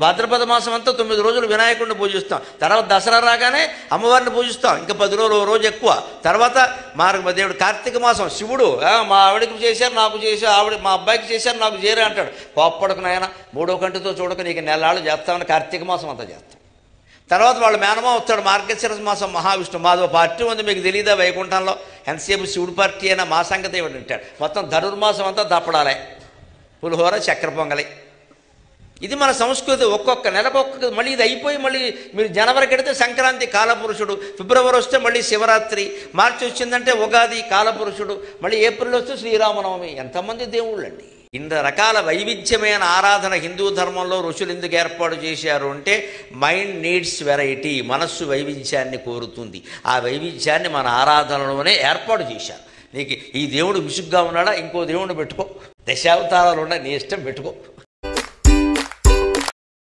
భాద్రపద మాసం అంతా 9 రోజులు వినాయకుడిని పూజిస్తాం. తర్వాత దసరా రాగానే అమ్మవారిని పూజిస్తాం. ఇంకా 10 రోజులు రోజు ఎక్కువ. తర్వాత దేవుడు కార్తీక మాసం శివుడు మా ఆవిడకి చేశారు నాకు చేశారు, ఆవిడ మా అబ్బాయికి చేశారు నాకు చేరే అంటాడు. కోప్పడకు నాయన, 3వ కంటితో చూడక నీకు నెలలు చేస్తామని కార్తీక మాసం అంతా చేస్తాం. తర్వాత వాళ్ళ మేనమా వస్తాడు మార్గశిర మాసం మహావిష్ణు. మాదో పార్టీ ఉంది మీకు తెలియదా వైకుంఠంలో, ఎంతసేపు శివుడు పార్టీ అయినా మా సంగతి ఏమిటి అంటాడు. మొత్తం ధనుర్మాసం అంతా దప్పడాలే, పులిహోర చక్కెర పొంగలి. ఇది మన సంస్కృతి. ఒక్కొక్క నెలకొక్క మళ్ళీ ఇది అయిపోయి మళ్ళీ మీరు జనవరికి వెడితే సంక్రాంతి కాలపురుషుడు, ఫిబ్రవరి వస్తే మళ్ళీ శివరాత్రి, మార్చి వచ్చిందంటే ఉగాది కాలపురుషుడు, మళ్ళీ ఏప్రిల్ వస్తే శ్రీరామనవమి. ఎంతమంది దేవుళ్ళండి! ఇన్ని రకాల వైవిధ్యమైన ఆరాధన హిందూ ధర్మంలో ఋషులు ఎందుకు ఏర్పాటు చేశారు అంటే మైండ్ నీడ్స్ వెరైటీ, మనస్సు వైవిధ్యాన్ని కోరుతుంది. ఆ వైవిధ్యాన్ని మన ఆరాధనలోనే ఏర్పాటు చేశారు. నీకు ఈ దేవుడు విసుగ్గా ఉన్నాడా ఇంకో దేవుడిని పెట్టుకో, దశావతారాలు ఉన్నాయి నీ ఇష్టం పెట్టుకో.